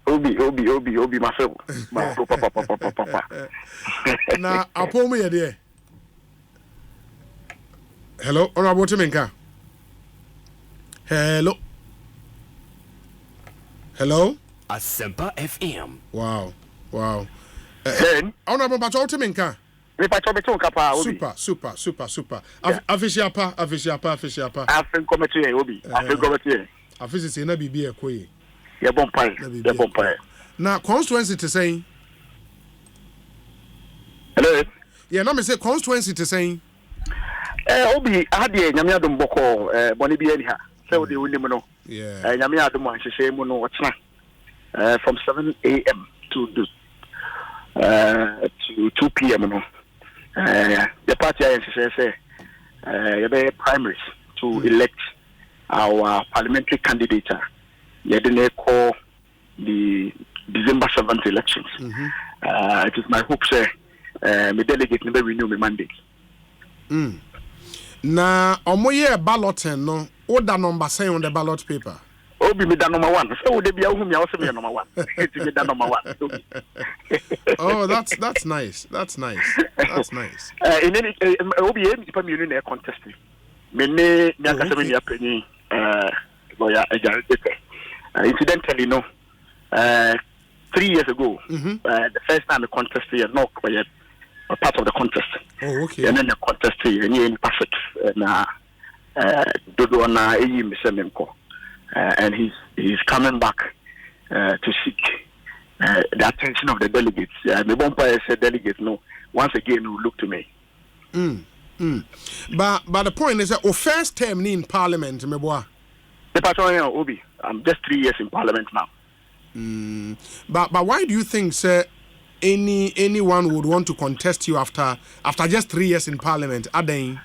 Obi, myself. Papa. Now, I'll pull me a day. Hello, Honorable Timinka. Hello. Asempa FM. Wow. Then, Honorable Patrol Timinka. if I talk to Kapa, Super. Afishiapa. I think committee, Obi. I think committee. Afisi na bibi e koyi. Your bumpire. Now, constituency to say. Hello. Yeah, no, me say constituency to say. Obi, I had the Yamia Dumboko, Bonibia, so the Winimono. Yeah. Yamia Dumo, she say, Mono, what's from 7 a.m. to 2 p.m. The party, I say, primaries to elect our parliamentary candidate. They call the December 7th elections. It is my hope, sir, my delegate never renew my mandate. Na omoye balloting no order number say on the ballot paper. Obi me da number 1. So they be who me also be number 1. It me da number 1. Oh, that's nice. In any Obi me pa me no contest. Me ne nyaka se me ya penyi lawyer Ejarete. Incidentally no 3 years ago the first time I contested no a part of the contest. Oh, okay. And then the contest in perfect na Dodo na eyi Msememko. And he's coming back to seek the attention of the delegates. The Bompa said delegates no once again will look to me. But the point is that first term in parliament me boy. The patron Obi, I'm just 3 years in parliament now. But why do you think sir anyone would want to contest you after just 3 years in parliament? Adain?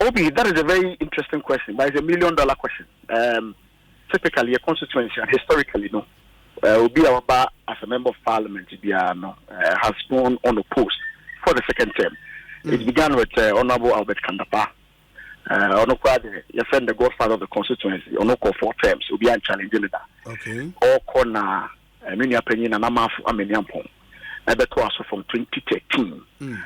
Obi, that is a very interesting question, but it's $1 million question. Typically, a constituency, and historically, no, Obi Awaba as a member of parliament, has gone on a post for the second term. It began with Honorable Albert Kandapa. Your friend, the godfather of the constituency, Onoko 4 terms, Obi and challenging that. Okay. All corner. Many opinion and I'm from 2013. On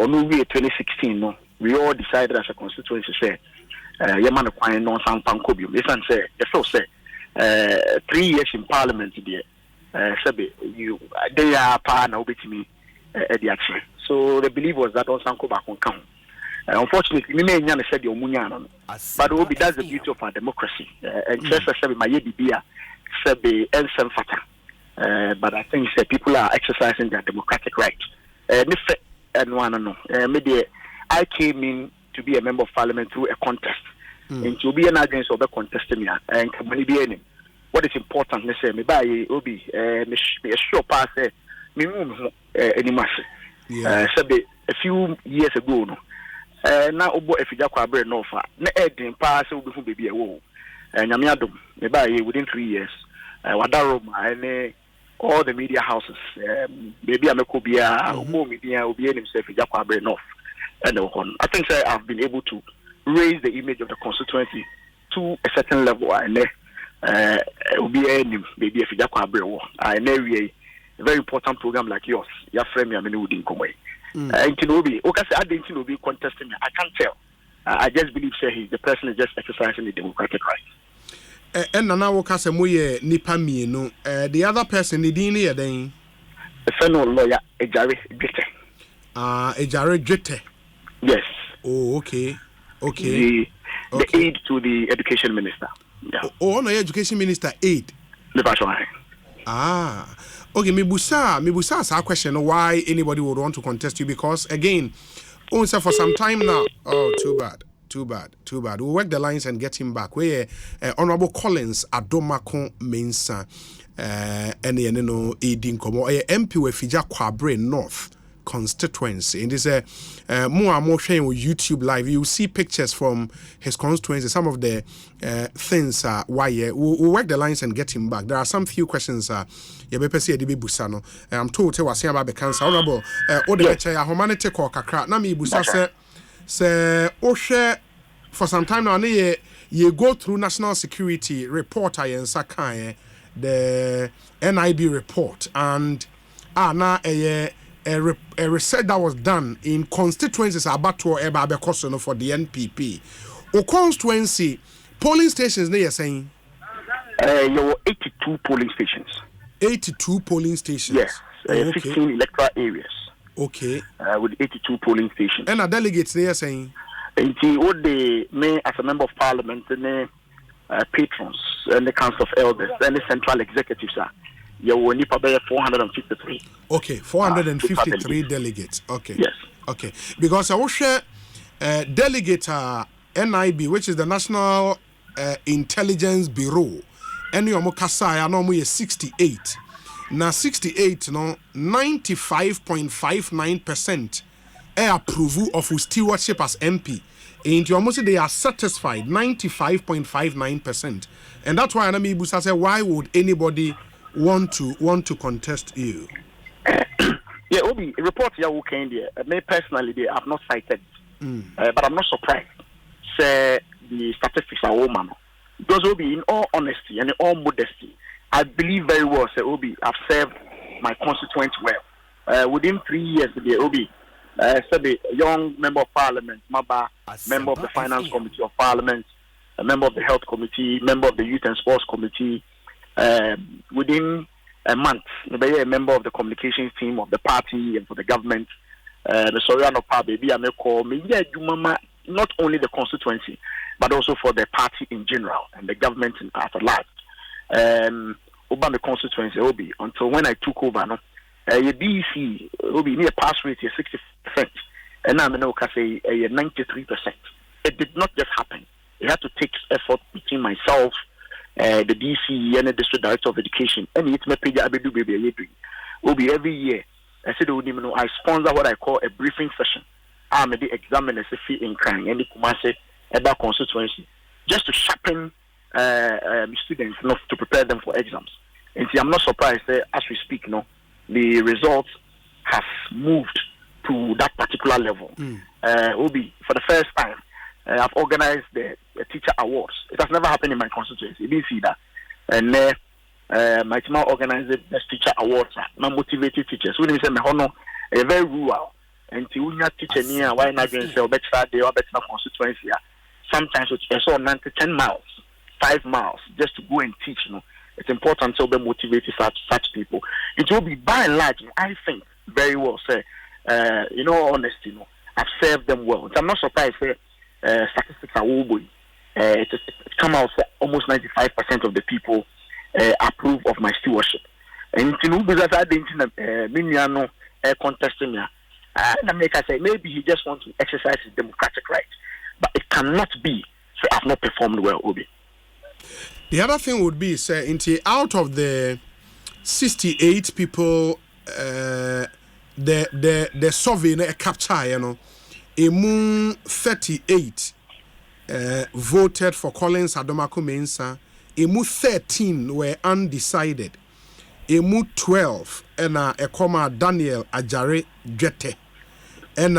2016, no, we all decided as a constituency say, Yaman acquiring non San Pancobium. Yes, and say, 3 years in parliament, dear. They are partner with me at the action. So the belief was that on Sanko back on count. Unfortunately, we may not said the Omunian, but Obi, that's the beauty of our democracy. And just as my Yedibia, Sebe, and Fata. But I think people are exercising their democratic rights. Maybe I came in to be a member of parliament through a contest. And to be an agent of a contest, and what is important, let's say, maybe Obi, me sure pass me a few years ago. Now, Obo, if you got a brain offer, no edging pass will be a woe. And Yamiadum, maybe within 3 years, Wadaroma, and all the media houses, maybe I'm a Kobia, more media will be himself in Jakwabre North. And I think I've been able to raise the image of the constituency to a certain level. And will be maybe if Jakwabre war. I know a very important program like yours. Your friend, I mean, wouldn't come away. And Kinobi, okay, I didn't be contesting. I can't tell. I just believe the person is just exercising the democratic right. And now, Casamoye Nipa Mino, the other person, the Dini Adain. A fellow lawyer, Ejare Jete. Ejare Jete. Yes. Oh, okay. The aid to the education minister. Yeah. Oh, no, education minister aid. The person. Okay, Mibusa ask a question why anybody would want to contest you because again, also for some time now. Oh, too bad. We'll work the lines and get him back. Where Honorable Collins Adomako-Mensah and Edin Komo MP with Fija Kwabre North constituency. And this more sharing with YouTube live. You see pictures from his constituency. Some of the things why we'll work the lines and get him back. There are some few questions. I'm told to was about the cancer. Honorable, humanity call kakra. Na mi busa say share for some time now. You go through national security report and sakai the NIB report, and now a research that was done in constituencies about to Eba for the NPP. O constituency polling stations, they are saying there were 82 polling stations. 82 polling stations. Yes, 15 electoral areas. Okay. With 82 polling stations. And the delegates, they are saying. And what they may, as a member of parliament, and patrons, and the council of elders, and the central executives are. You will need about 453. Okay, 453 delegates. Okay. Yes. Okay. Because I will share delegate NIB, which is the National Intelligence Bureau. And you are normally 68. Now 68, no, 95.59% approval of stewardship as MP. And you almost say they are satisfied, 95.59%. And that's why Anami Busa said, why would anybody want to contest you? Yeah, Obi, report here who came there. Me personally, they have not cited, but I'm not surprised. Say the statistics are all man. Because Obi, in all honesty and in all modesty, I believe very well. Say Obi, I've served my constituents well. Within 3 years, the Obi, said a young member of parliament, Maba, member of the finance committee of parliament, a member of the health committee, member of the youth and sports committee. Within a month, a member of the communications team of the party and for the government. The Soriano Pa baby, I may call me. Yeah, not only the constituency, but also for the party in general and the government at large. Obama constituency, Obi, until when I took over, no, BEC, Obi, near pass rate is 60%, and I'm going to say 93%. It did not just happen. It had to take effort between myself, the DC, and the district director of education, and it's my page. I do baby, Obi every year. I said, I sponsor what I call a briefing session. I'm the examiners fee in crime, and the Kumase about constituency, just to sharpen students, not to prepare them for exams. And see, I'm not surprised as we speak, the results has moved to that particular level. Obi, for the first time, I've organized the teacher awards. It has never happened in my constituency. You didn't see that. And my team organized the best teacher awards. I'm motivated teachers. We didn't say, a very rural. And to you teacher near, why not going to say, better day or better constituency. Sometimes it's all 9 to 10 miles, 5 miles, just to go and teach. It's important to be motivated such people. It will be by and large, I think, very well. Say, honesty, I've served them well. I'm not surprised. Statistics are wobbly. It come out almost 95% of the people approve of my stewardship. And because I didn't contesting me, I say maybe he just wants to exercise his democratic right, but it cannot be. So I've not performed well, Obi. The other thing would be, say, out of the 68 people, the survey capture, among 38 voted for Collins Adomako-Mensah. Emu 13 were undecided. Emu 12 and a Daniel Ajare Jete. And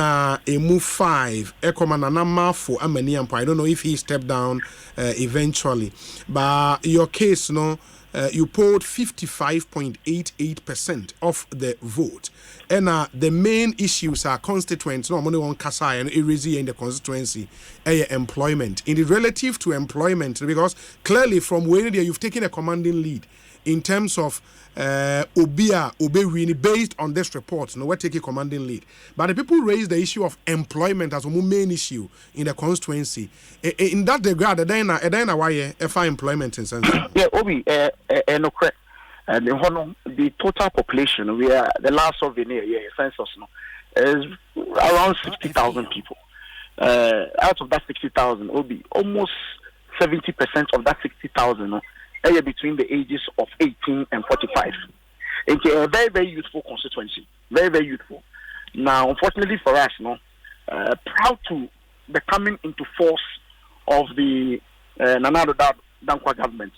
emu 5 Nana Mafo Amaniampo. I don't know if he stepped down eventually. But your case, you polled 55.88% of the vote. And the main issues are constituents, no money on Kasai and Irizi in the constituency, employment. In the relative to employment, because clearly from where you've taken a commanding lead in terms of Obewini, based on this report, we're taking commanding lead. But the people raise the issue of employment as a main issue in the constituency. In that regard, why employment in sense? Yeah, Obi, no correct. The total population, we are the last survey census is around 60,000 people. Out of that 60,000, Obi, almost 70% of that 60,000 are between the ages of 18 and 45. It's a very, very youthful constituency. Very, very youthful. Now, unfortunately for us, proud to the coming into force of the Nana Dankwa government,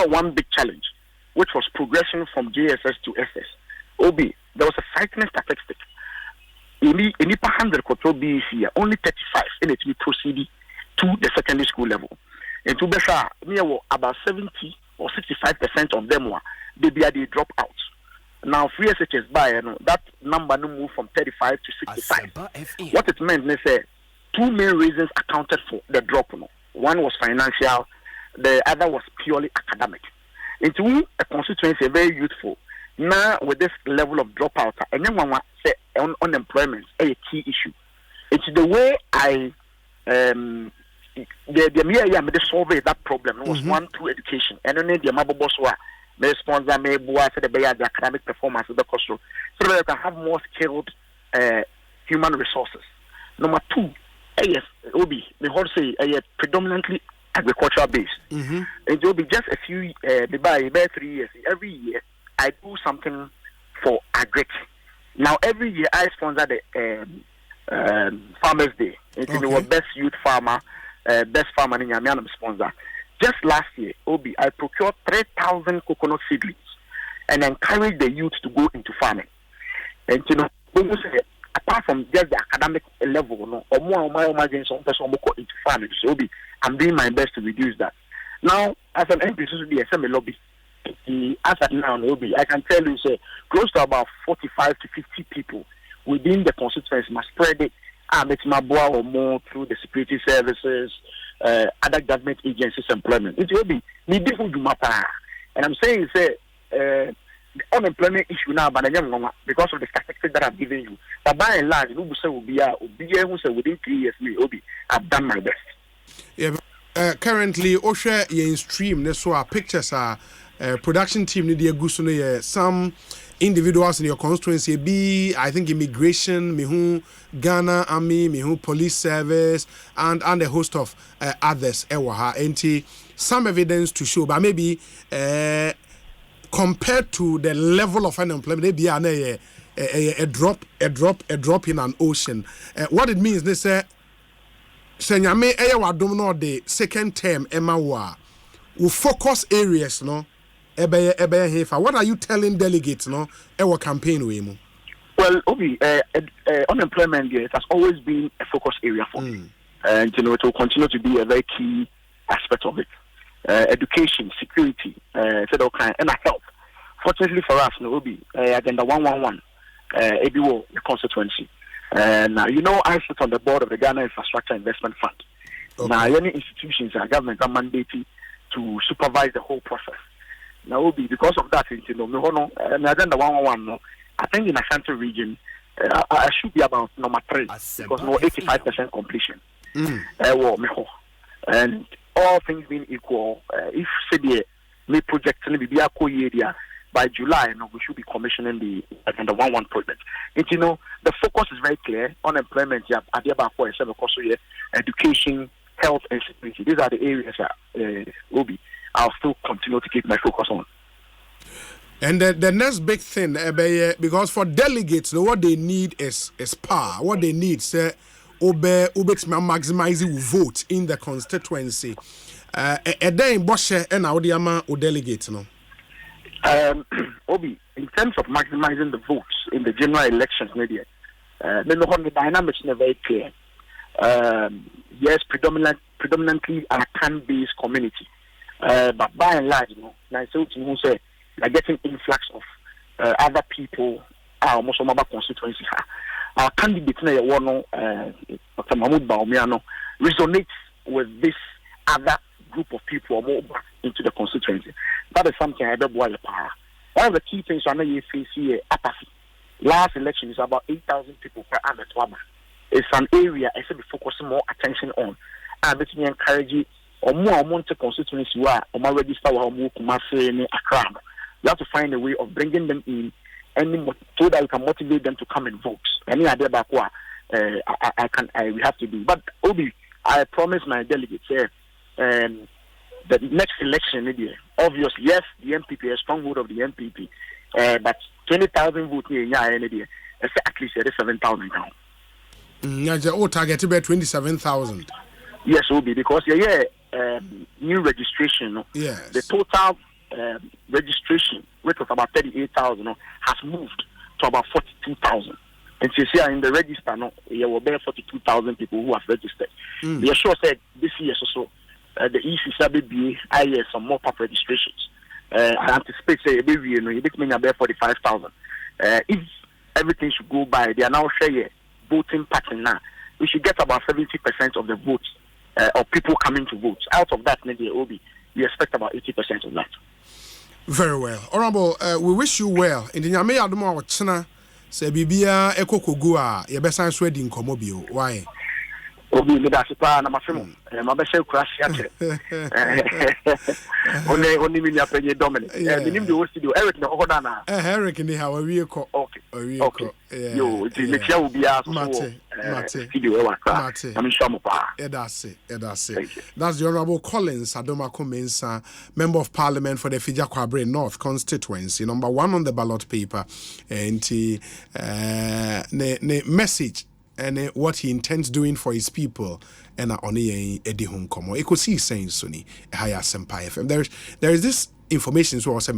one big challenge, which was progression from JSS to SS. Obi, there was a frightening statistic. In the 100 control BEC, only 35 in it proceeded to the secondary school level. And to Besa, about 70 or 65% of them they drop out. Now, free SHS by that number no move from 35 to 65. What it meant, they say, two main reasons accounted for the drop. One was financial, the other was purely academic. Into a constituency very youthful. Now, with this level of dropout, and then one say unemployment is a key issue. It's the way I the survey that problem was one through education, and only the mabo boss may sponsor may for the academic performance of the cost so that you can have more skilled human resources. Number two, yes, it will be the whole say predominantly agricultural based. It will be just a few by 3 years. Every year I do something for agric. Now every year I sponsor the Farmers Day. It's in our best youth farmer, best farmer in Yamianam sponsor. Just last year, Obi, I procured 3,000 coconut seedlings and encouraged the youth to go into farming. And apart from just the academic level, or more into farming. So Obi, I'm doing my best to reduce that. Now, as an MP, the SME lobby, as at now, Obi, I can tell you, say, close to about 45 to 50 people within the constituency must spread it. Or more through the security services, other government agencies' employment. It will be different, and I'm saying the unemployment issue now, but because of the statistics that I've given you. But by and large, will be within 3 years, I've done my best. Yeah. Currently, Osha in stream. That's why pictures are production team. Need some individuals in your constituency be, I think, immigration, mihu Ghana Army, mihu police service, and a host of others. And some evidence to show, but maybe compared to the level of unemployment, maybe a drop in an ocean. What it means, they say, Senyame Eyawadom the second term Emma will focus areas, no. What are you telling delegates, no? Our campaign, we. Well, Obi, unemployment it has always been a focus area for me, and it will continue to be a very key aspect of it. Education, security, and health. Fortunately for us, no, Obi, Agenda 111, ABO, the constituency. Now, I sit on the board of the Ghana Infrastructure Investment Fund. Okay. Now, any institutions and government are mandated to supervise the whole process. Now, because of that, Agenda 111, I think in Ashanti region, I should be about number 3 because more 85% completion. And all things being equal, if say the project area by July, we should be commissioning the Agenda 111 project. And the focus is very clear: unemployment, education, health, and security. These are the areas that I'll still continue to keep my focus on. And the next big thing, because for delegates, what they need is power. What they need is maximizing vote in the constituency. Then Boshe and Audiama or delegates, no. Obi, in terms of maximizing the votes in the general elections, maybe the dynamics are very clear. Yes, predominantly an Akan-based community. But by and large, who say are getting influx of other people. Almost some other constituency. Our candidate, Dr. Mahmoud Baumiano, resonates with this other group of people into the constituency. That is something I don't want to power. One of the key things I know you face here, apathy. Last election is about 8,000 people per annum. It's an area I should be focusing more attention on. And let me encourage you. Or more to constituency where or register or more Kumasi Accra. You have to find a way of bringing them in so that you can motivate them to come and vote. Any idea about what we have to do. But Obi, I promise my delegates the next election, obviously, yes, the MPP, a strong vote of the MPP, but 20,000 votes in at least 7,000 now. Target about 27,000. Yes, Obi, because new registration. Yes. The total registration, which was about 38,000, has moved to about 42,000. And so here in the register, there were about 42,000 people who have registered. They sure said this year also, the ECCBA, some more pub registrations. I anticipate say a baby, you know, you make about 45,000. If everything should go by, they are now share voting pattern now. We should get about 70% of the votes of people coming to vote. Out of that, maybe we expect about 80% of that. Very well. Honorable, we wish you well. In the Nyame Adomako-Mensah, say bibia ekokogu a ye besan so adi nkomo bio. Why? Obi me da sipa na mafemo. Ma be share crash ya che. Oni mi nya penye Dominic. Minim de wo studio Eric na ohoda na. Eric ni ha we ko. Okay. Yo, it is the obi aso. Mate. Studio e wa kra. I'm sure mo pa. Edase. That's the Honorable Collins Adomako-Mensah, Member of Parliament for the Fija-Kwabre North constituency, number 1 on the ballot paper, and ne message and what he intends doing for his people and on edi home komo. You could see saying Sunni higher Asempa FM. There is this information so also